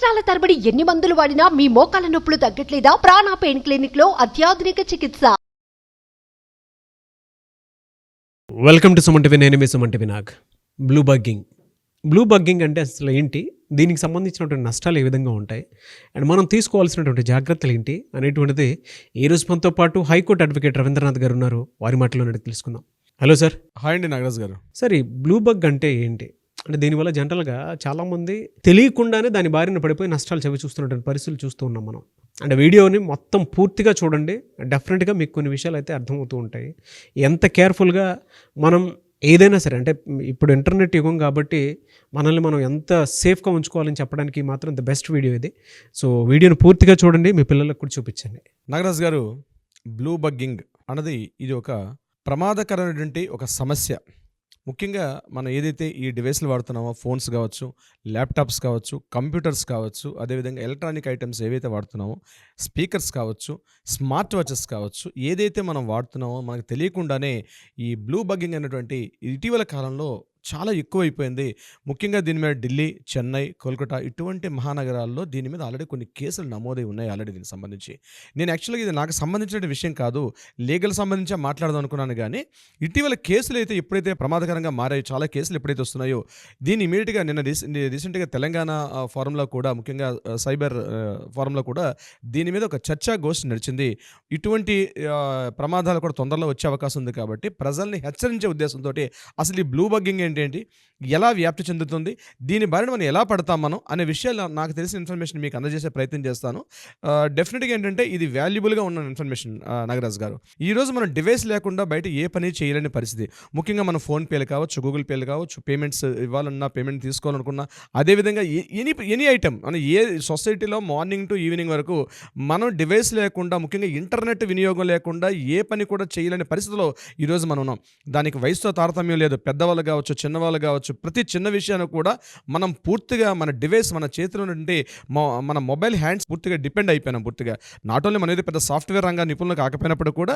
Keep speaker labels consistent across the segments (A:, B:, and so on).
A: సంవత్సరాల తరబడి ఎన్ని మందులు వాడినా మీ మోకాల నొప్పులు తగ్గట్లేదా? ప్రాణ పెయిన్ క్లినిక్ లో అత్యాధునిక చికిత్స.
B: Welcome to Suman TV. నేను మీ Suman TV Nag. Blue bugging అంటే అసలు ఏంటి, దీనికి సంబంధించినటువంటి నష్టాలు ఏ విధంగా ఉంటాయి అండ్ మనం తీసుకోవాల్సినటువంటి జాగ్రత్తలు ఏంటి అనేటువంటిది ఈ రోజు మనతో పాటు హైకోర్టు అడ్వకేట్ రవీంద్రనాథ్ గారు ఉన్నారు. వారి మాటలో తెలుసుకుందాం. Hello sir.
C: హాయ్ అండి నాగరాజ్ గారు.
B: సార్, ఈ బ్లూ బగ్ అంటే ఏంటి? అంటే దీనివల్ల జనరల్గా చాలామంది తెలియకుండానే దాని బారిన పడిపోయి నష్టాలు చవి చూస్తున్నటువంటి పరిస్థితులు చూస్తూ ఉన్నాం మనం. అంటే వీడియోని మొత్తం పూర్తిగా చూడండి, డెఫినెట్గా మీకు కొన్ని విషయాలు అయితే అర్థమవుతూ ఉంటాయి. ఎంత కేర్ఫుల్గా మనం ఏదైనా సరే, అంటే ఇప్పుడు ఇంటర్నెట్ యుగం కాబట్టి మనల్ని మనం ఎంత సేఫ్గా ఉంచుకోవాలని చెప్పడానికి మాత్రం ద బెస్ట్ వీడియో ఇది. సో వీడియోని పూర్తిగా చూడండి, మీ పిల్లలకు కూడా చూపించండి.
C: నాగరాజ్ గారు, బ్లూ బగ్గింగ్ అన్నది ఇది ఒక ప్రమాదకరమైనటువంటి ఒక సమస్య. ముఖ్యంగా మనం ఏదైతే ఈ డివైస్లు వాడుతున్నామో, ఫోన్స్ కావచ్చు, ల్యాప్టాప్స్ కావచ్చు, కంప్యూటర్స్ కావచ్చు, అదేవిధంగా ఎలక్ట్రానిక్ ఐటమ్స్ ఏవైతే వాడుతున్నామో, స్పీకర్స్ కావచ్చు, స్మార్ట్ వాచెస్ కావచ్చు, ఏదైతే మనం వాడుతున్నామో మనకు తెలియకుండానే ఈ బ్లూ బగ్గింగ్ అనేటువంటి ఇటీవల కాలంలో చాలా ఎక్కువైపోయింది. ముఖ్యంగా దీని మీద ఢిల్లీ, చెన్నై, కోల్కతా ఇటువంటి మహానగరాల్లో దీని మీద ఆల్రెడీ కొన్ని కేసులు నమోదై ఉన్నాయి. ఆల్రెడీ దీనికి సంబంధించి నేను యాక్చువల్గా ఇది నాకు సంబంధించిన విషయం కాదు, లీగల్ సంబంధించి మాట్లాడదాం అనుకున్నాను. కానీ ఇటీవల కేసులు అయితే ఎప్పుడైతే ప్రమాదకరంగా మారాయో, చాలా కేసులు ఎప్పుడైతే వస్తున్నాయో, దీన్ని ఇమీడియట్గా నిన్న రీసెంట్గా తెలంగాణ ఫోరంలో కూడా, ముఖ్యంగా సైబర్ ఫోరంలో కూడా దీని మీద ఒక చర్చా గోష్ఠి నడిచింది. ఇటువంటి ప్రమాదాలు కూడా తొందరలో వచ్చే అవకాశం ఉంది కాబట్టి ప్రజల్ని హెచ్చరించే ఉద్దేశంతో అసలు ఈ బ్లూ బగ్గింగ్ ఏంటి, ఎలా వ్యాప్తి చెందుతుంది, దీని బారిన మనం ఎలా పడతాం మనం అనే విషయాలు నాకు తెలిసిన ఇన్ఫర్మేషన్ మీకు అందజేసే ప్రయత్నం చేస్తాను. డెఫినెట్గా ఏంటంటే ఇది వాల్యుబుల్గా ఉన్న ఇన్ఫర్మేషన్ నాగరాజ్ గారు. ఈరోజు మనం డివైస్ లేకుండా బయట ఏ పని చేయలేని పరిస్థితి. ముఖ్యంగా మనం ఫోన్పేలు కావచ్చు, గూగుల్ పేలు కావచ్చు, పేమెంట్స్ ఇవ్వాలన్నా, పేమెంట్ తీసుకోవాలనుకున్నా, అదేవిధంగా ఎనీ ఐటమ్ మనం ఏ సొసైటీలో మార్నింగ్ టు ఈవినింగ్ వరకు మనం డివైస్ లేకుండా, ముఖ్యంగా ఇంటర్నెట్ వినియోగం లేకుండా ఏ పని కూడా చేయలేని పరిస్థితిలో ఈరోజు మనం ఉన్నాం. దానికి వయసుతో తారతమ్యం లేదు. పెద్దవాళ్ళు కావచ్చు, చిన్నవాళ్ళు కావచ్చు, ప్రతి చిన్న విషయాన్ని కూడా మనం పూర్తిగా మన డివైస్, మన చేతిలో నుండి మన మొబైల్ హ్యాండ్స్ పూర్తిగా డిపెండ్ అయిపోయినాం. పూర్తిగా నాట్ ఓన్లీ మన ఏదో పెద్ద సాఫ్ట్వేర్ రంగం నిపుణులు కాకపోయినప్పుడు కూడా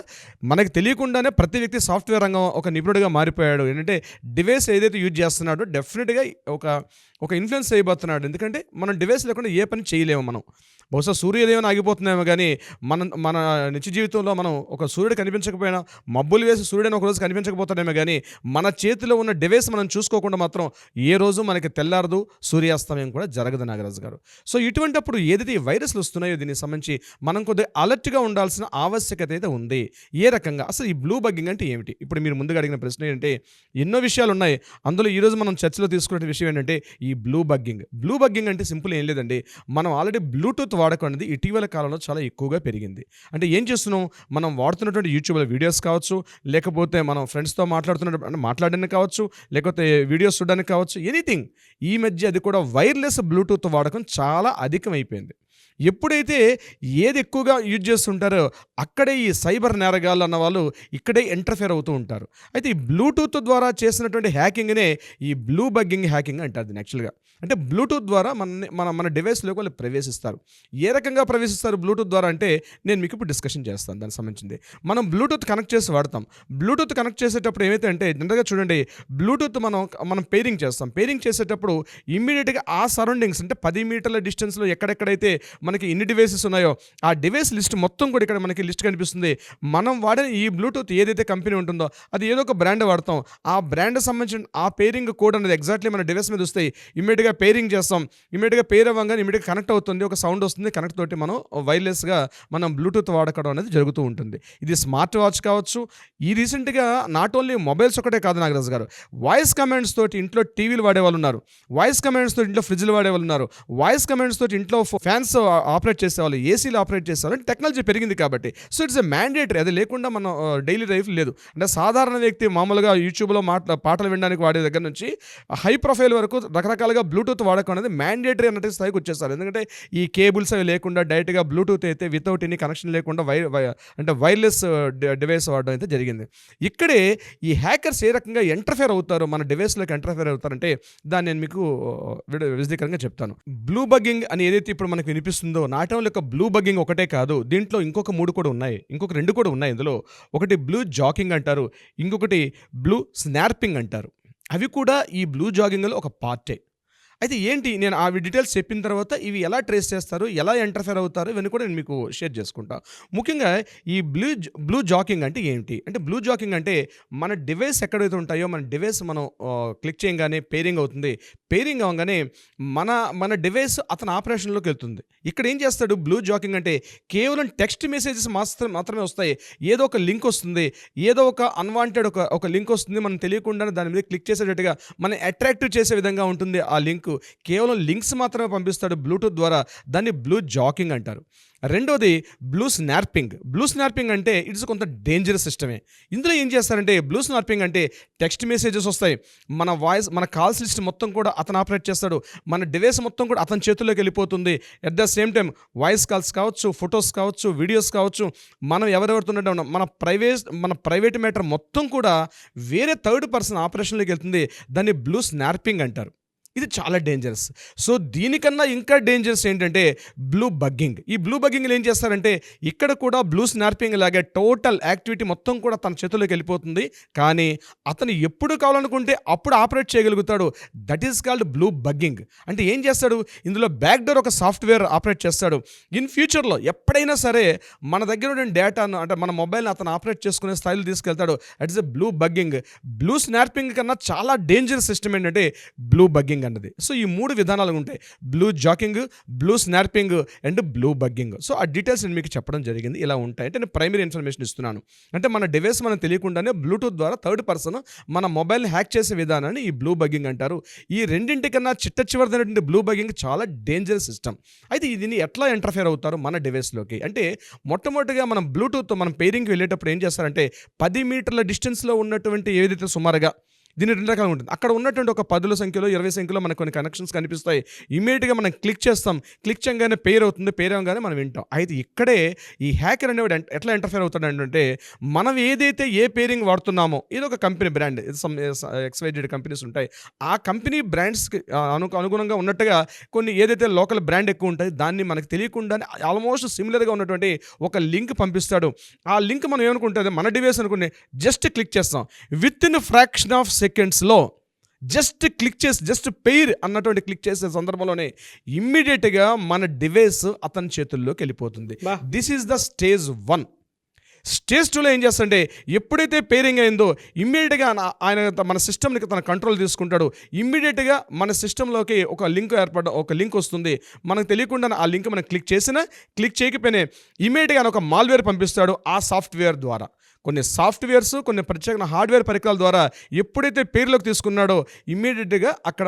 C: మనకి తెలియకుండానే ప్రతి వ్యక్తి సాఫ్ట్వేర్ రంగం ఒక నిపుణుడిగా మారిపోయాడు. ఏంటంటే డివైస్ ఏదైతే యూజ్ చేస్తున్నాడో డెఫినెట్గా ఒక ఇన్ఫ్లుయెన్స్ అయిపోతున్నాడు. ఎందుకంటే మనం డివైస్ లేకుండా ఏ పని చేయలేము. మనం బహుశా సూర్యోదయం ఆగిపోతున్నామో కానీ మన నిత్య జీవితంలో మనం ఒక సూర్యుడు కనిపించకపోయినా, మబ్బులు వేసి సూర్యుడిని ఒక రోజు కనిపించకపోతాడేమో కానీ మన చేతిలో ఉన్న డివైస్ మనం చూసుకోకుండా మాత్రం ఏ రోజు మనకి తెల్లారదు, సూర్యాస్తమయం కూడా జరగదు నాగరాజు గారు. సో ఇటువంటిప్పుడు ఏదైతే ఈ వైరస్లు వస్తున్నాయో దీనికి సంబంధించి మనం కొద్దిగా అలర్ట్గా ఉండాల్సిన ఆవశ్యకత అయితే ఉంది. ఏ రకంగా అసలు ఈ బ్లూ బగ్గింగ్ అంటే ఏమిటి? ఇప్పుడు మీరు ముందుగా అడిగిన ప్రశ్న ఏంటంటే ఎన్నో విషయాలు ఉన్నాయి. అందులో ఈరోజు మనం చర్చలో తీసుకునే విషయం ఏంటంటే ఈ బ్లూ బగ్గింగ్ అంటే సింపుల్ ఏం లేదండి. మనం ఆల్రెడీ బ్లూటూత్ వాడకం అనేది ఇటీవల కాలంలో చాలా ఎక్కువగా పెరిగింది. అంటే ఏం చేస్తున్నాం, మనం వాడుతున్నటువంటి యూట్యూబ్లో వీడియోస్ కావచ్చు, లేకపోతే మనం ఫ్రెండ్స్తో మాట్లాడడానికి కావచ్చు, లేకపోతే వీడియోస్ చూడడానికి కావచ్చు, ఎనీథింగ్. ఈ మధ్య అది కూడా వైర్లెస్ బ్లూటూత్ వాడకం చాలా అధికమైపోయింది. ఎప్పుడైతే ఏది ఎక్కువగా యూజ్ చేస్తుంటారో అక్కడే ఈ సైబర్ నేరగాళ్ళు అన్న వాళ్ళు ఇక్కడే ఇంటర్ఫేర్ అవుతూ ఉంటారు. అయితే ఈ బ్లూటూత్ ద్వారా చేసినటువంటి హ్యాకింగ్నే ఈ బ్లూ బగ్గింగ్ హ్యాకింగ్ అంటారు దీన్ని. యాక్చువల్గా అంటే బ్లూటూత్ ద్వారా మన డివైస్లోకి వాళ్ళు ప్రవేశిస్తారు. ఏ రకంగా ప్రవేశిస్తారు బ్లూటూత్ ద్వారా అంటే నేను మీకు ఇప్పుడు డిస్కషన్ చేస్తాను. దానికి సంబంధించింది మనం బ్లూటూత్ కనెక్ట్ చేసి వాడతాం. బ్లూటూత్ కనెక్ట్ చేసేటప్పుడు ఏమైతే అంటే జనరల్గా చూడండి, బ్లూటూత్ మనం పేరింగ్ చేస్తాం. పేరింగ్ చేసేటప్పుడు ఇమ్మీడియట్గా ఆ సరౌండింగ్స్ అంటే 10 మీటర్ల డిస్టెన్స్లో ఎక్కడెక్కడైతే మనకి ఎన్ని డివైసెస్ ఉన్నాయో ఆ డివైస్ లిస్ట్ మొత్తం కూడా ఇక్కడ మనకి లిస్ట్ కనిపిస్తుంది. మనం వాడిన ఈ బ్లూటూత్ ఏదైతే కంపెనీ ఉంటుందో అది ఏదో ఒక బ్రాండ్ వాడతాం. ఆ బ్రాండ్ సంబంధించిన ఆ పేరింగ్ కోడ్ అనేది ఎగ్జాక్ట్లీ మన డివైస్ మీద వస్తాయి. ఇమ్మీడియట్గా పేరింగ్ చేస్తాం. ఇమ్మీడియట్గా పేర్ అవ్వగానే ఇమ్మీడియట్గా కనెక్ట్ అవుతుంది, ఒక సౌండ్ వస్తుంది. కనెక్ట్ తోటి మనం వైర్లెస్గా మనం బ్లూటూత్ వాడకడం అనేది జరుగుతూ ఉంటుంది. ఇది స్మార్ట్ వాచ్ కావచ్చు. ఈ రీసెంట్గా నాట్ ఓన్లీ మొబైల్స్ ఒకటే కాదు నాగరాజు గారు, వాయిస్ కమాండ్స్ తోటి ఇంట్లో టీవీలు వాడేవాళ్ళు ఉన్నారు, వాయిస్ కమాండ్స్ తోటి ఇంట్లో ఫ్రిడ్జ్లు వాడేవాళ్ళు ఉన్నారు, వాయిస్ కమాండ్స్ తోటి ఇంట్లో ఫ్యాన్స్ ఆపరేట్ చేసేవాళ్ళు, ఏసీలు ఆపరేట్ చేసేవాళ్ళు. టెక్నాలజీ పెరిగింది కాబట్టి సో ఇట్స్ ఎ మ్యాండేటరీ. అది లేకుండా మనం డైలీ లైఫ్ లేదు. అంటే సాధారణ వ్యక్తి మామూలుగా యూట్యూబ్లో పాటలు వినడానికి వాడే దగ్గర నుంచి హై ప్రొఫైల్ వరకు రకరకాలుగా బ్లూటూత్ వాడకం అనేది మ్యాండేటరీ అన్నట్టు స్థాయికి వచ్చేస్తారు. ఎందుకంటే ఈ కేబుల్స్ అవి లేకుండా డైరెక్ట్గా బ్లూటూత్ అయితే వితౌట్ ఎనీ కనెక్షన్ లేకుండా అంటే వైర్లెస్ డివైస్ వాడడం అయితే జరిగింది. ఇక్కడే ఈ హ్యాకర్స్ ఏ రకంగా ఎంటర్ఫేర్ అవుతారు, మన డివైస్లోకి ఎంటర్ఫేర్ అవుతారంటే దాన్ని నేను మీకు విశదీకరంగా చెప్తాను. బ్లూ బగ్గింగ్ అని ఏదైతే ఇప్పుడు మనకు వినిపిస్తుందో నాట్ ఓన్లీ ఒక బ్లూ బగ్గింగ్ ఒకటే కాదు, దీంట్లో ఇంకొక 3 కూడా ఉన్నాయి, ఇంకొక 2 కూడా ఉన్నాయి. ఇందులో ఒకటి బ్లూ జాకింగ్ అంటారు, ఇంకొకటి బ్లూ స్నార్పింగ్ అంటారు. అవి కూడా ఈ బ్లూ జాగింగ్లో ఒక పార్టే. అయితే ఏంటి నేను ఆ డీటెయిల్స్ చెప్పిన తర్వాత ఇవి ఎలా ట్రేస్ చేస్తారు, ఎలా ఇంటర్ఫేర్ అవుతారు, ఇవన్నీ కూడా నేను మీకు షేర్ చేసుకుంటా. ముఖ్యంగా ఈ బ్లూ జాకింగ్ అంటే ఏంటి? అంటే బ్లూ జాకింగ్ అంటే మన డివైస్ ఎక్కడైతే ఉంటాయో మన డివైస్ మనం క్లిక్ చేయగానే పేరింగ్ అవుతుంది. పేరింగ్ అవ్వగానే మన డివైస్ అతని ఆపరేషన్లోకి వెళ్తుంది. ఇక్కడ ఏం చేస్తాడు బ్లూ జాకింగ్ అంటే కేవలం టెక్స్ట్ మెసేజెస్ మాత్రమే వస్తాయి. ఏదో ఒక లింక్ వస్తుంది, ఏదో ఒక అన్వాంటెడ్ ఒక లింక్ వస్తుంది, మనం తెలియకుండానే దాని మీద క్లిక్ చేసేటట్టుగా మనం అట్రాక్టివ్ చేసే విధంగా ఉంటుంది ఆ లింక్. కేవలం లింక్స్ మాత్రమే పంపిస్తాడు బ్లూటూత్ ద్వారా. దాన్ని బ్లూ జాకింగ్ అంటారు. రెండోది బ్లూ స్నార్పింగ్. బ్లూ స్నార్పింగ్ అంటే ఇట్స్ కొంత డేంజరస్ సిస్టమే. ఇందులో ఏం చేస్తారంటే బ్లూ స్నార్పింగ్ అంటే టెక్స్ట్ మెసేజెస్ వస్తాయి, మన కాల్స్ లిస్ట్ మొత్తం కూడా అతను ఆపరేట్ చేస్తాడు, మన డివైస్ మొత్తం కూడా అతని చేతుల్లోకి వెళ్ళిపోతుంది. At the same time voice calls కావచ్చు, ఫొటోస్ కావచ్చు, వీడియోస్ కావచ్చు, మనం ఎవరెవరితో మన ప్రైవేట్ మ్యాటర్ మొత్తం కూడా వేరే థర్డ్ పర్సన్ ఆపరేషన్లోకి వెళ్తుంది. దాన్ని బ్లూ స్నార్పింగ్ అంటారు. ఇది చాలా డేంజరస్. సో దీనికన్నా ఇంకా డేంజరస్ ఏంటంటే బ్లూ బగ్గింగ్. ఈ బ్లూ బగ్గింగ్లు ఏం చేస్తారంటే ఇక్కడ కూడా బ్లూ స్నార్పింగ్ లాగే టోటల్ యాక్టివిటీ మొత్తం కూడా తన చేతుల్లోకి వెళ్ళిపోతుంది. కానీ అతను ఎప్పుడు కావాలనుకుంటే అప్పుడు ఆపరేట్ చేయగలుగుతాడు. That is called blue bugging. అంటే ఏం చేస్తాడు, ఇందులో బ్యాక్డోర్ ఒక సాఫ్ట్వేర్ ఆపరేట్ చేస్తాడు. ఇన్ ఫ్యూచర్లో ఎప్పుడైనా సరే మన దగ్గర ఉన్న డేటాను అంటే మన మొబైల్ని అతను ఆపరేట్ చేసుకునే స్థాయిలో తీసుకెళ్తాడు. That is a blue bugging. Blue snarfing కన్నా చాలా డేంజరస్ సిస్టమ్ ఏంటంటే బ్లూ బగ్గింగ్ అన్నది. సో ఈ 3 విధానాలు ఉంటాయి: blue jacking, blue snarfing and blue bugging. So ఆ డీటెయిల్స్ నేను మీకు చెప్పడం జరిగింది. ఇలా ఉంటాయి అంటే నేను ప్రైమరీ ఇన్ఫర్మేషన్ ఇస్తున్నాను. అంటే మన డివైస్ మనం తెలియకుండానే బ్లూటూత్ ద్వారా థర్డ్ పర్సన్ మన మొబైల్ని హ్యాక్ చేసే విధానాన్ని ఈ బ్లూ బగ్గింగ్ అంటారు. ఈ రెండింటికన్నా చివరిదైనటువంటి బ్లూ బగ్గింగ్ చాలా డేంజరస్ సిస్టమ్. అయితే దీన్ని ఎట్లా ఇంటర్ఫేర్ అవుతారు మన డివైస్లోకి అంటే మొట్టమొదటిగా మనం బ్లూటూత్ మనం పేరింగ్కి వెళ్ళేటప్పుడు ఏం చేస్తారంటే 10 మీటర్ల డిస్టెన్స్లో ఉన్నటువంటి ఏదైతే సుమారుగా దీని 2 రకాలుగా ఉంటుంది. అక్కడ ఉన్నటువంటి ఒక 10 సంఖ్యలో 20 సంఖ్యలో మనకు కొన్ని కనెక్షన్స్ కనిపిస్తాయి. ఇమీడియట్గా మనం క్లిక్ చేస్తాం, క్లిక్ చేయగానే పేర్ అవుతుంది, పేర్ అవగానే మనం వింటాం. అయితే ఇక్కడే ఈ హ్యాకర్ అనేవాడు ఎట్లా ఇంటర్ఫేర్ అవుతాడు అంటే మనం ఏదైతే ఏ పేరింగ్ వాడుతున్నామో ఏదో ఒక కంపెనీ బ్రాండ్ XYZ కంపెనీస్ ఉంటాయి, ఆ కంపెనీ బ్రాండ్స్కి అనుగుణంగా ఉన్నట్టుగా కొన్ని ఏదైతే లోకల్ బ్రాండ్ ఎక్కువ ఉంటాయి దాన్ని మనకు తెలియకుండానే ఆల్మోస్ట్ సిమిలర్గా ఉన్నటువంటి ఒక లింక్ పంపిస్తాడు. ఆ లింక్ మనం ఏమనుకుంటుంది మన డివైస్ అనుకునే జస్ట్ క్లిక్ చేస్తాం. విత్ ఇన్ ఫ్రాక్షన్ ఆఫ్ సెకండ్స్లో జస్ట్ క్లిక్ చేసి జస్ట్ పెయిర్ అన్నటువంటి క్లిక్ చేసే సందర్భంలోనే ఇమ్మీడియట్గా మన డివైస్ అతని చేతుల్లోకి వెళ్ళిపోతుంది. This is the stage 1. Stage 2లో ఏం చేస్తాడంటే ఎప్పుడైతే పేరింగ్ అయిందో ఇమ్మీడియట్గా ఆయన మన సిస్టమ్ని తన కంట్రోల్ తీసుకుంటాడు. ఇమ్మీడియట్గా మన సిస్టంలోకి ఒక లింక్ వస్తుంది. మనకు తెలియకుండా ఆ లింక్ మనం క్లిక్ చేసినా క్లిక్ చేయకపోయినా ఇమ్మీడియట్గా ఆయన ఒక మాల్వేర్ పంపిస్తాడు. ఆ సాఫ్ట్వేర్ ద్వారా కొన్ని సాఫ్ట్వేర్స్ కొన్ని ప్రత్యేక హార్డ్వేర్ పరికరాల ద్వారా ఎప్పుడైతే పేరులోకి తీసుకున్నాడో ఇమ్మీడియట్గా అక్కడ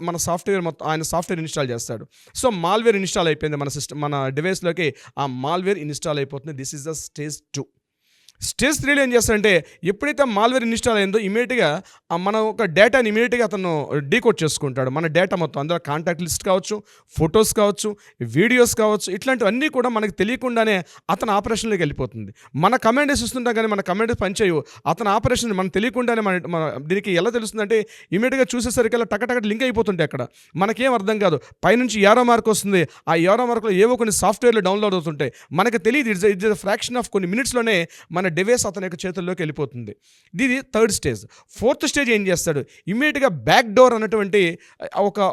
C: మన సాఫ్ట్వేర్ మొత్తం ఆయన సాఫ్ట్వేర్ ఇన్స్టాల్ చేస్తాడు. సో మాల్వేర్ ఇన్స్టాల్ అయిపోయింది మన డివైస్లోకి, ఆ మాల్వేర్ ఇన్స్టాల్ అయిపోతుంది. This is the stage 2. Stage 3లో ఏం చేస్తాడంటే ఎప్పుడైతే మాల్వేర్ ఇన్స్టాల్ అయిందో ఇమీడియట్గా మన ఒక డేటాని ఇమీడియట్గా అతను డీకోడ్ చేసుకుంటాడు. మన డేటా మొత్తం అందులో కాంటాక్ట్ లిస్ట్ కావచ్చు, ఫొటోస్ కావచ్చు, వీడియోస్ కావచ్చు, ఇట్లాంటివన్నీ కూడా మనకు తెలియకుండానే అతను ఆపరేషన్లోకి వెళ్ళిపోతుంది. మన కమాండెస్ ఇస్తుంటాం కానీ మన కమాండెస్ పనిచేయవు. అతని ఆపరేషన్ మనం తెలియకుండానే మన దీనికి ఎలా తెలుస్తుందంటే ఇమీడియట్గా చూసేసరికి అలా టకటక లింక్ అయిపోతుంటాయి. అక్కడ మనకేం అర్థం కాదు. పైనుంచి యారో మార్క్ వస్తుంది. ఆ యారో మార్క్లో ఏవో కొన్ని సాఫ్ట్వేర్లు డౌన్లోడ్ అవుతుంటాయి. మనకు తెలియదు. ఇట్స్ ఫ్రాక్షన్ ఆఫ్ కొన్ని మినిట్స్లోనే మన డివైస్ అతని యొక్క చేతుల్లోకి వెళ్ళిపోతుంది. ఇది 3rd స్టేజ్. 4th స్టేజ్ ఏం చేస్తాడు, ఇమ్మీడియట్గా బ్యాక్ డోర్ అన్నటువంటి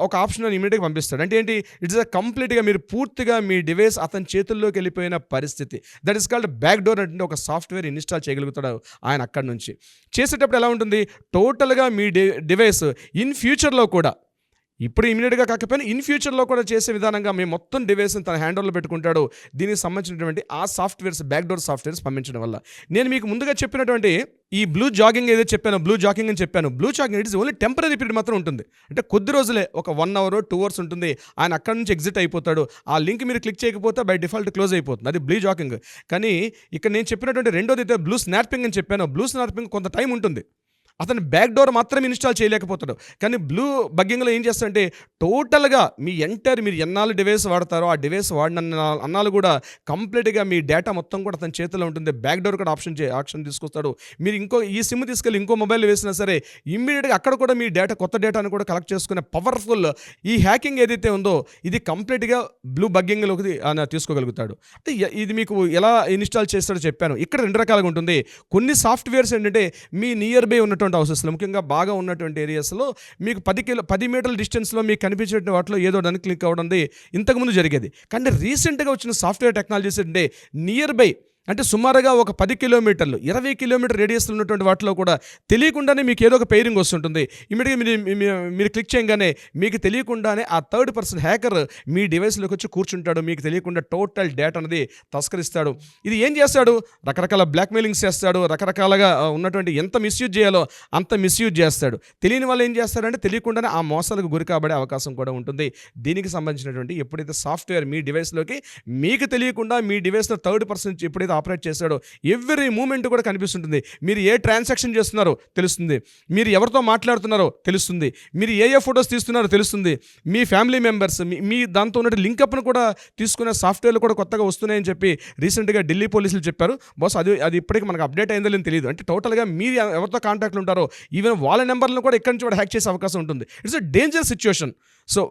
C: ఒక ఆప్షన్ ఇమ్మీడియట్గా పంపిస్తాడు. అంటే ఏంటి, ఇట్స్ కంప్లీట్గా మీరు పూర్తిగా మీ డివైస్ అతని చేతుల్లోకి వెళ్ళిపోయిన పరిస్థితి. That is called back door. అంటే ఒక సాఫ్ట్వేర్ ఇన్స్టాల్ చేయగలుగుతాడు ఆయన అక్కడి నుంచి. చేసేటప్పుడు ఎలా ఉంటుంది, టోటల్గా మీ డివైస్ ఇన్ ఫ్యూచర్లో కూడా ఇప్పుడు ఇమీడియట్గా కాకపోయినా ఇన్ ఫ్యూచర్లో కూడా చేసే విధానంగా మేము మొత్తం డివైస్ని తన హ్యాండ్ ఓవర్లో పెట్టుకుంటాడు. దీనికి సంబంధించినటువంటి ఆ సాఫ్ట్వేర్స్ బ్యాక్డోర్ సాఫ్ట్వేర్స్ పంపించడం వల్ల నేను మీకు ముందుగా చెప్పినటువంటి ఈ బ్లూ జాగింగ్ ఏదైతే చెప్పాను, బ్లూ జాకింగ్ అని చెప్పాను. Blue jogging it is only temporary period మాత్రం ఉంటుంది. అంటే కొద్ది రోజులే, ఒక 1 hour 2 hours ఉంటుంది. ఆయన అక్కడి నుంచి ఎగ్జిట్ అయిపోతాడు. ఆ లింక్ మీరు క్లిక్ చేయకపోతే బై డిఫాల్ట్ క్లోజ్ అయిపోతుంది. అది బ్లూ జాకింగ్. కానీ ఇక్కడ నేను చెప్పినటువంటి రెండోది అయితే బ్లూ స్నార్పింగ్ అని చెప్పాను. బ్లూ స్నార్పింగ్ కొంత టైం ఉంటుంది. అతను బ్యాక్ డోర్ మాత్రమే ఇన్స్టాల్ చేయలేకపోతాడు. కానీ బ్లూ బగ్గింగ్లో ఏం చేస్తాడంటే టోటల్గా మీరు ఎన్నాళ్ళు డివైస్ వాడతారో ఆ డివైస్ వాడిన అన్నాళ్ళు కూడా కంప్లీట్గా మీ డేటా మొత్తం కూడా అతని చేతిలో ఉంటుంది. బ్యాక్ డోర్ కూడా ఆప్షన్ తీసుకొస్తాడు. మీరు ఈ సిమ్ తీసుకెళ్ళి ఇంకో మొబైల్ వేసినా సరే ఇమ్మీడియట్గా అక్కడ కూడా మీ కొత్త డేటాను కూడా కలెక్ట్ చేసుకునే పవర్ఫుల్ ఈ హ్యాకింగ్ ఏదైతే ఉందో ఇది కంప్లీట్గా బ్లూ బగ్గింగ్లోకి తీసుకోగలుగుతాడు. అంటే ఇది మీకు ఎలా ఇన్స్టాల్ చేస్తాడో చెప్పాను. ఇక్కడ 2 రకాలుగా ఉంటుంది. కొన్ని సాఫ్ట్వేర్స్ ఏంటంటే మీ నియర్ బై ఉన్నటువంటి ఉన్నటువంటి హౌసెస్లో, ముఖ్యంగా బాగా ఉన్నటువంటి ఏరియాస్లో మీకు 10 మీటర్ల డిస్టెన్స్లో మీకు కనిపించే వాటిలో ఏదో దాన్ని క్లిక్ అవ్వడం ఇంతకుముందు జరిగేది. కానీ రీసెంట్గా వచ్చిన సాఫ్ట్వేర్ టెక్నాలజీస్ అంటే నియర్ బై, అంటే సుమారుగా ఒక 10 కిలోమీటర్లు 20 కిలోమీటర్ రేడియస్లో ఉన్నటువంటి వాటిలో కూడా తెలియకుండానే మీకు ఏదో ఒక పెయిరింగ్ వస్తుంటుంది. ఇమీడియట్గా మీరు క్లిక్ చేయగానే మీకు తెలియకుండానే ఆ థర్డ్ పర్సన్ హ్యాకర్ మీ డివైస్లోకి వచ్చి కూర్చుంటాడు. మీకు తెలియకుండా టోటల్ డేటా అనేది తస్కరిస్తాడు. ఇది ఏం చేస్తాడు? రకరకాల బ్లాక్మెయిలింగ్స్ చేస్తాడు. రకరకాలుగా ఉన్నటువంటి ఎంత మిస్యూజ్ చేయాలో అంత మిస్యూజ్ చేస్తాడు. తెలియని వాళ్ళు ఏం చేస్తారంటే తెలియకుండానే ఆ మోసాలకు గురి కాబడే అవకాశం కూడా ఉంటుంది. దీనికి సంబంధించినటువంటి ఎప్పుడైతే సాఫ్ట్వేర్ మీ డివైస్లోకి మీకు తెలియకుండా మీ డివైస్లో థర్డ్ పర్సన్ ఎప్పుడైతే ఆపరేట్ చేస్తాడో ఎవ్రీ మూమెంట్ కూడా కనిపిస్తుంటుంది. మీరు ఏ ట్రాన్సాక్షన్ చేస్తున్నారో తెలుస్తుంది, మీరు ఎవరితో మాట్లాడుతున్నారో తెలుస్తుంది, మీరు ఏ ఫొటోస్ తీస్తున్నారో తెలుస్తుంది, మీ ఫ్యామిలీ మెంబర్స్ మీ దాంతో ఉన్న లింకప్ను కూడా తీసుకునే సాఫ్ట్వేర్లు కూడా కొత్తగా వస్తున్నాయని చెప్పి రీసెంట్గా ఢిల్లీ పోలీసులు చెప్పారు. బాస్ అది ఇప్పటికీ మనకు అప్డేట్ అయిందో లేదో తెలియదు. అంటే టోటల్గా మీరు ఎవరితో కాంటాక్ట్లు ఉంటారో ఈవెన్ వాళ్ళ నెంబర్లను కూడా ఎక్కడి నుంచి కూడా హ్యాక్ చేసే అవకాశం ఉంటుంది. It's a danger situation. So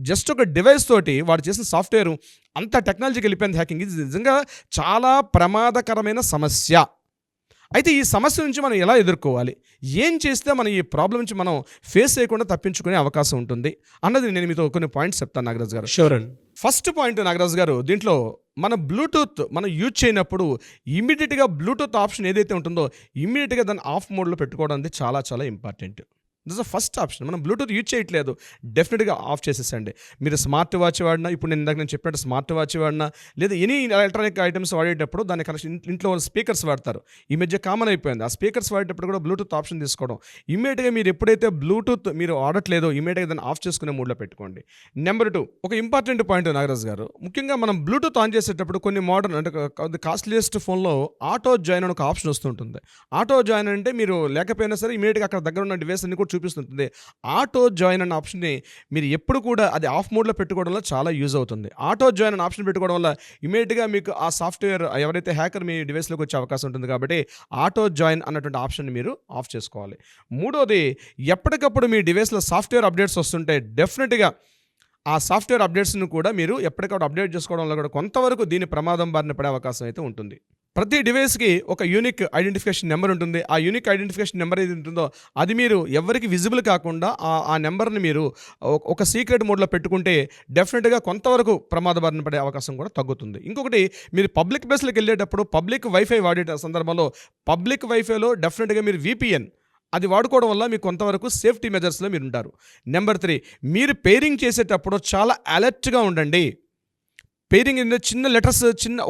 C: just ఒక డివైస్ తోటి వాడు చేసిన సాఫ్ట్వేర్ అంత టెక్నాలజీకి వెళ్ళిపోయింది హ్యాకింగ్. ఇది నిజంగా చాలా ప్రమాదకరమైన సమస్య. అయితే ఈ సమస్య నుంచి మనం ఎలా ఎదుర్కోవాలి, ఏం చేస్తే మనం ఈ ప్రాబ్లం నుంచి మనం ఫేస్ చేయకుండా తప్పించుకునే అవకాశం ఉంటుంది అన్నది నేను మీతో కొన్ని పాయింట్స్ చెప్తాను నాగరాజు గారు.
B: షూర్ అండి.
C: ఫస్ట్ పాయింట్ నాగరాజు గారు, దీంట్లో మన బ్లూటూత్ మనం యూజ్ చేయనప్పుడు ఇమ్మీడియట్గా బ్లూటూత్ ఆప్షన్ ఏదైతే ఉంటుందో ఇమ్మీడియట్గా దాన్ని ఆఫ్ మోడ్లో పెట్టుకోవడం అనేది చాలా చాలా important. This the first option. మనం బ్లూటూత్ యూజ్ చేయట్లేదు, డెఫినెట్గా ఆఫ్ చేసేసండి. మీరు స్మార్ట్ వాచ్ వాడినా, ఇప్పుడు నేను చెప్పినట్టు స్మార్ట్ వాచ్ వాడినా, లేదా ఎనీ ఎలక్ట్రానిక్ ఐటమ్స్ వాడేటప్పుడు దాని కనెక్షన్ ఇంట్లో స్పీకర్స్ వాడతారు. ఈ మధ్య కామన్ అయిపోయింది. ఆ స్పీకర్స్ వాడేటప్పుడు కూడా బ్లూటూత్ ఆప్షన్ తీసుకోవడం. ఇమ్మీడియట్గా మీరు ఎప్పుడైతే బ్లూటూత్ మీరు వాడట్లేదో ఇమ్మీడియట్గా దాన్ని ఆఫ్ చేసుకునే మూడ్లో పెట్టుకోండి. నెంబర్ 2, ఒక ఇంపార్టెంట్ పాయింట్ నాగరాజ్ గారు, ముఖ్యంగా మనం బ్లూటూత్ ఆన్ చేసేటప్పుడు కొన్ని మోడర్న్ అంటే కాస్ట్లీయెస్ట్ ఫోన్లో ఆటో జాయిన్ అని ఒక ఆప్షన్ వస్తుంటుంది. ఆటో జాయిన్ అంటే మీరు లేకపోయినా సరే ఇమ్మీడియట్గా అక్కడ దగ్గర ఉన్న డివైస్ అన్ని కూడా చూపిస్తుంటుంది. ఆటో జాయిన్ అనే ఆప్షన్ని మీరు ఎప్పుడు కూడా అది ఆఫ్ మోడ్లో పెట్టుకోవడం వల్ల చాలా యూజ్ అవుతుంది. ఆటో జాయిన్ అనే ఆప్షన్ పెట్టుకోవడం వల్ల ఇమీడియట్గా మీకు ఆ సాఫ్ట్వేర్ ఎవరైతే హ్యాకర్ మీ డివైస్లోకి వచ్చే అవకాశం ఉంటుంది. కాబట్టి ఆటో జాయిన్ అన్నటువంటి ఆప్షన్ని మీరు ఆఫ్ చేసుకోవాలి. మూడోది, ఎప్పటికప్పుడు మీ డివైస్లో సాఫ్ట్వేర్ అప్డేట్స్ వస్తుంటే డెఫినెట్గా ఆ సాఫ్ట్వేర్ అప్డేట్స్ను కూడా మీరు ఎప్పటికప్పుడు అప్డేట్ చేసుకోవడం వల్ల కూడా కొంతవరకు దీని ప్రమాదం బారిన పడే అవకాశం అయితే ఉంటుంది. ప్రతి డివైస్కి ఒక యూనిక్ ఐడెంటిఫికేషన్ నెంబర్ ఉంటుంది. ఆ యూనిక్ ఐడెంటిఫికేషన్ నెంబర్ ఏది ఉంటుందో అది మీరు ఎవరికి విజిబుల్ కాకుండా ఆ నెంబర్ని మీరు ఒక సీక్రెట్ మోడ్లో పెట్టుకుంటే డెఫినెట్గా కొంతవరకు ప్రమాద బారిన పడే అవకాశం కూడా తగ్గుతుంది. ఇంకొకటి, మీరు పబ్లిక్ ప్లేస్లోకి వెళ్ళేటప్పుడు పబ్లిక్ వైఫై వాడే సందర్భంలో పబ్లిక్ వైఫైలో డెఫినెట్గా మీరు VPN అది వాడుకోవడం వల్ల మీకు కొంతవరకు సేఫ్టీ మెజర్స్లో మీరు ఉంటారు. నెంబర్ 3, మీరు పేరింగ్ చేసేటప్పుడు చాలా అలర్ట్గా ఉండండి. పేరింగ్ ఏంటంటే చిన్న లెటర్స్,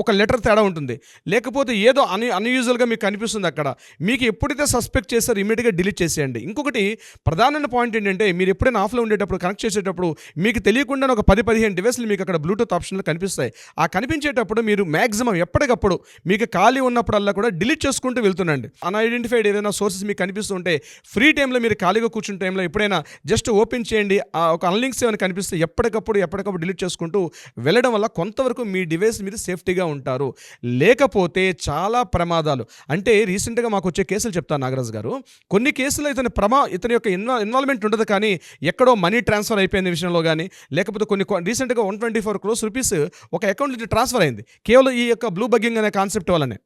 C: ఒక లెటర్ తేడా ఉంటుంది, లేకపోతే ఏదో అన్యూజువల్గా మీకు కనిపిస్తుంది. అక్కడ మీకు ఎప్పుడైతే సస్పెక్ట్ చేస్తారో ఇమీడియట్గా డిలీట్ చేసేయండి. ఇంకొకటి ప్రధానమైన పాయింట్ ఏంటంటే, మీరు ఎప్పుడైనా ఆఫ్లో ఉండేటప్పుడు కనెక్ట్ చేసేటప్పుడు మీకు తెలియకుండా ఒక 10-15 డివైస్లు మీకు అక్కడ బ్లూటూత్ ఆప్షన్లో కనిపిస్తాయి. ఆ కనిపించేటప్పుడు మీరు మ్యాక్సిమం ఎప్పటికప్పుడు మీకు ఖాళీ ఉన్నప్పుడల్లా కూడా డిలీట్ చేసుకుంటూ వెళ్తుండండి. అన్ఐడెంటిఫైడ్ ఏదైనా సోర్సెస్ మీకు కనిపిస్తుంటే ఫ్రీ టైంలో మీరు ఖాళీగా కూర్చున్న టైంలో ఎప్పుడైనా జస్ట్ ఓపెన్ చేయండి. ఒక అన్లింక్స్ ఏమైనా కనిపిస్తే ఎప్పటికప్పుడు డిలీట్ చేసుకుంటూ వెళ్ళడం వల్ల కొంతవరకు మీ డివైస్ మీద సేఫ్టీగా ఉంటారు. లేకపోతే చాలా ప్రమాదాలు, అంటే రీసెంట్గా మాకు వచ్చే కేసులు చెప్తాను నాగరాజ్ గారు. కొన్ని కేసులు ఇతని యొక్క ఇన్వాల్వ్మెంట్ ఉండదు, కానీ ఎక్కడో మనీ ట్రాన్స్ఫర్ అయిపోయిన విషయంలో కానీ, లేకపోతే కొన్ని రీసెంట్గా 124 crores రూపీస్ ఒక అకౌంట్ నుంచి ట్రాన్స్ఫర్ అయింది కేవలం ఈ యొక్క బ్లూ బగ్గింగ్ అనే కాన్సెప్ట్ వల్లనే.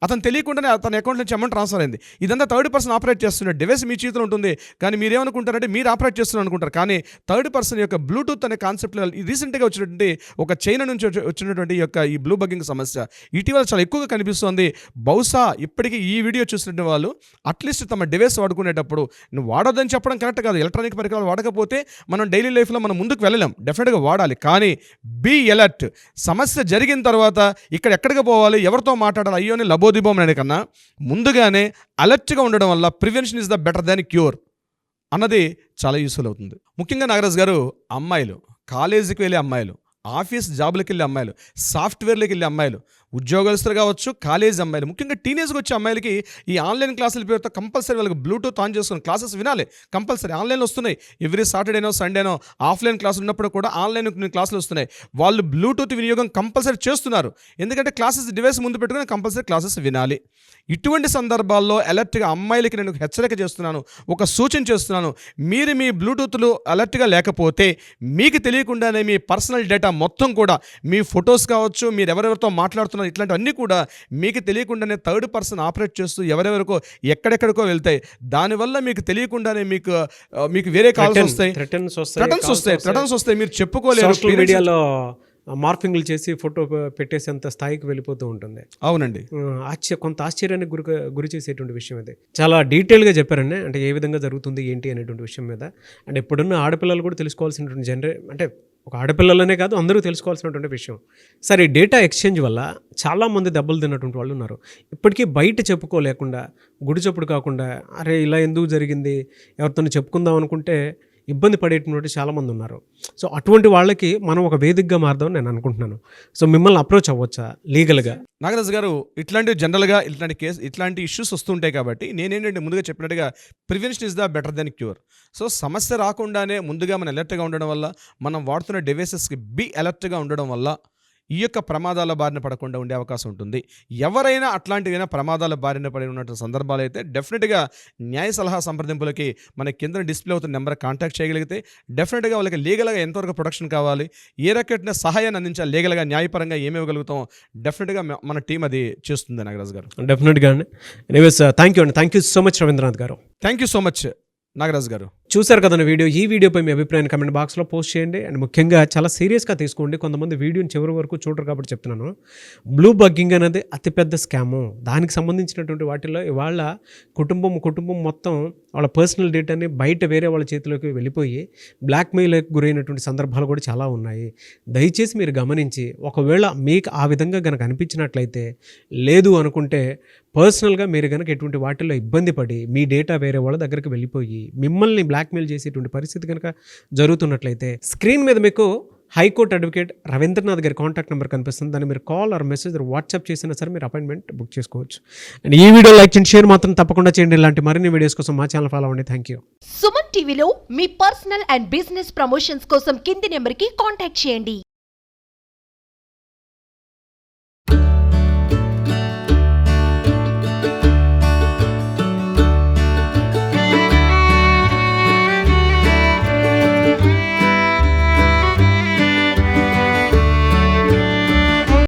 C: అతను తెలియకుండానే తన అకౌంట్ నుంచి అమౌంట్ ట్రాన్స్ఫర్ అయింది. ఇదంతా థర్డ్ పర్సన్ ఆపరేట్ చేస్తున్నాడు. డివైస్ మీ చేతిలో ఉంటుంది, కానీ మీరేమనుకుంటారంటే మీరు ఆపరేట్ చేస్తున్నారు అనుకుంటారు, కానీ థర్డ్ పర్సన్ యొక్క బ్లూటూత్ అనే కాన్సెప్ట్లో రీసెంట్గా వచ్చినటువంటి ఒక చైనా నుంచి వచ్చినటువంటి ఈ బ్లూ బగ్గింగ్ సమస్య ఇటీవల చాలా ఎక్కువగా కనిపిస్తుంది. బహుశా ఇప్పటికీ ఈ వీడియో చూసినటువంటి వాళ్ళు అట్లీస్ట్ తమ డివైస్ వాడుకునేటప్పుడు నువ్వు వాడొద్దని చెప్పడం కరెక్ట్ కాదు. ఎలక్ట్రానిక్ పరికరాలు వాడకపోతే మనం డైలీ లైఫ్లో మనం ముందుకు వెళ్ళలేం, డెఫినెట్గా వాడాలి. కానీ బీ అలర్ట్. సమస్య జరిగిన తర్వాత ఎక్కడికి పోవాలి, ఎవరితో మాట్లాడాలి, అయ్యోని లబోదిబోం అనే కన్నా ముందుగానే అలర్ట్గా ఉండడం వల్ల prevention is the better than cure అన్నది చాలా యూస్ఫుల్ అవుతుంది. ముఖ్యంగా నాగరాజ్ గారు, అమ్మాయిలు, కాలేజీకి వెళ్ళే అమ్మాయిలు, ఆఫీస్ జాబులకు వెళ్ళే అమ్మాయిలు, సాఫ్ట్వేర్లకు వెళ్ళే అమ్మాయిలు, ఉద్యోగస్తులు కావచ్చు, కాలేజ్ అమ్మాయిలు, ముఖ్యంగా టీనేజ్కి వచ్చే అమ్మాయిలకి ఈ ఆన్లైన్ క్లాసుల పేరుతో కంపల్సరీ వాళ్ళకి బ్లూటూత్ ఆన్ చేసుకుని క్లాసెస్ వినాలి. కంపల్సరీ ఆన్లైన్లో వస్తున్నాయి. ఎవ్రీ సాటర్డేనో సండేనో ఆఫ్లైన్ క్లాసులు ఉన్నప్పుడు కూడా ఆన్లైన్ క్లాసులు వస్తున్నాయి. వాళ్ళు బ్లూటూత్ వినియోగం కంపల్సరీ చేస్తున్నారు. ఎందుకంటే క్లాసెస్ డివైస్ ముందు పెట్టుకుని కంపల్సరీ క్లాసెస్ వినాలి. ఇటువంటి సందర్భాల్లో అలర్ట్గా అమ్మాయిలకి నేను హెచ్చరిక చేస్తున్నాను, ఒక సూచన చేస్తున్నాను. మీరు మీ బ్లూటూత్లు అలర్ట్గా లేకపోతే మీకు తెలియకుండానే మీ పర్సనల్ డేటా మొత్తం కూడా, మీ ఫొటోస్ కావచ్చు, మీరు ఎవరెవరితో మాట్లాడుతున్న చేస్తున్నారు, ఇట్లాంటివన్నీ కూడా మీకు తెలియకుండానే థర్డ్ పర్సన్ ఆపరేట్ చేస్తూ ఎవరెవరికో ఎక్కడెక్కడికో వెళ్తాయి. దానివల్ల మీకు తెలియకుండానే మీకు వేరే కాల్స్ వస్తాయి, థ్రెటన్స్ వస్తాయి, మీరు చెప్పుకోలేరు.
B: సోషల్ మీడియాలో మార్ఫింగ్లు చేసి ఫోటో పెట్టేసేంత స్థాయికి వెళ్ళిపోతూ ఉంటుంది.
C: అవునండి,
B: కొంత ఆశ్చర్యానికి గురి చేసేటువంటి విషయం ఇది. చాలా డీటెయిల్గా చెప్పారండి, అంటే ఏ విధంగా జరుగుతుంది ఏంటి అనేటువంటి విషయం మీద. అంటే ఇప్పుడున్న ఆడపిల్లలు కూడా తెలుసుకోవాల్సినటువంటి అంటే ఒక ఆడపిల్లలనే కాదు అందరూ తెలుసుకోవాల్సినటువంటి విషయం. సరే, ఈ డేటా ఎక్స్చేంజ్ వల్ల చాలామంది దెబ్బలు తిన్నటువంటి వాళ్ళు ఉన్నారు. ఇప్పటికీ బయట చెప్పుకోలేకుండా, గుడి చప్పుడు కాకుండా, అరే ఇలా ఎందుకు జరిగింది ఎవరితో చెప్పుకుందాం అనుకుంటే ఇబ్బంది పడేటువంటి చాలామంది ఉన్నారు. సో అటువంటి వాళ్ళకి మనం ఒక వేదికగా మారదామని నేను అనుకుంటున్నాను. సో మిమ్మల్ని అప్రోచ్ అవ్వచ్చా లీగల్గా?
C: నాగరాజు గారు, ఇట్లాంటివి జనరల్గా ఇట్లాంటి ఇష్యూస్ వస్తుంటాయి కాబట్టి నేనేంటంటే ముందుగా చెప్పినట్టుగా prevention is the better than cure. So సమస్య రాకుండానే ముందుగా మనం అలర్ట్గా ఉండడం వల్ల, మనం వాడుతున్న డివైసెస్కి అలర్ట్గా ఉండడం వల్ల ఈ యొక్క ప్రమాదాల బారిన పడకుండా ఉండే అవకాశం ఉంటుంది. ఎవరైనా అట్లాంటివైనా ప్రమాదాల బారిన పడి ఉన్నటువంటి సందర్భాలు అయితే డెఫినెట్గా న్యాయ సలహా సంప్రదింపులకి మన కింద డిస్ప్లే అవుతున్న నెంబర్ కాంటాక్ట్ చేయగలిగితే డెఫినెట్గా వాళ్ళకి లీగల్గా ఎంతవరకు ప్రొటెక్షన్ కావాలి, ఏ రకమైన సహాయాన్ని అందించాలి, లీగల్గా న్యాయపరంగా ఏమి ఇవ్వగలుగుతాం, డెఫినెట్గా మన టీం అది చేస్తుంది. నాగరాజు గారు,
B: డెఫినెట్గా అండి. ఎనీవేస్ థ్యాంక్ యూ అండి. Thank you so much Ravindranath garu.
C: Thank you so much Nagaraju garu.
B: చూశారు కదండి వీడియో. ఈ వీడియోపై మీ అభిప్రాయాన్ని కమెంట్ బాక్స్లో పోస్ట్ చేయండి. అండ్ ముఖ్యంగా చాలా సీరియస్గా తీసుకోండి. కొంతమంది వీడియోని చివరి వరకు చూడరు కాబట్టి చెప్తున్నాను. బ్లూ బగ్గింగ్ అనేది అతిపెద్ద స్కాము. దానికి సంబంధించినటువంటి వాటిల్లో ఇవాళ కుటుంబం మొత్తం వాళ్ళ పర్సనల్ డేటాని బయట వేరే వాళ్ళ చేతిలోకి వెళ్ళిపోయి బ్లాక్మెయిల్కి గురైనటువంటి సందర్భాలు కూడా చాలా ఉన్నాయి. దయచేసి మీరు గమనించి, ఒకవేళ మీకు ఆ విధంగా కనుక అనిపించినట్లయితే, లేదు అనుకుంటే పర్సనల్గా మీరు కనుక ఎటువంటి వాటిల్లో ఇబ్బంది పడి మీ డేటా వేరే వాళ్ళ దగ్గరికి వెళ్ళిపోయి మిమ్మల్ని బ్లాక్మెయిల్ చేసేటువంటి పరిస్థితి కనుక జరుగుతున్నట్లయితే, స్క్రీన్ మీద మీకు హైకోర్టు అడ్వకేట్ రవీంద్రనాథ్ గారి కాంటాక్ట్ నెంబర్ కనిపిస్తుంది. దాన్ని మీరు కాల్ ఆర్ మెసేజ్ వాట్సాప్ చేసినా సరే మీరు అపాయింట్మెంట్ బుక్ చేసుకోవచ్చు. అండ్ ఈ వీడియో లైక్ చేయండి, షేర్ మాత్రం తప్పకుండా చేయండి. ఇలాంటి మరిన్ని వీడియోస్ కోసం మా ఛానల్ ఫాలో అవ్వండి. Thank you.
A: సుమన్ టీవీలో మీ పర్సనల్ అండ్ బిజినెస్ ప్రమోషన్స్ కోసం కింది నెంబర్కి కాంటాక్ట్ చేయండి.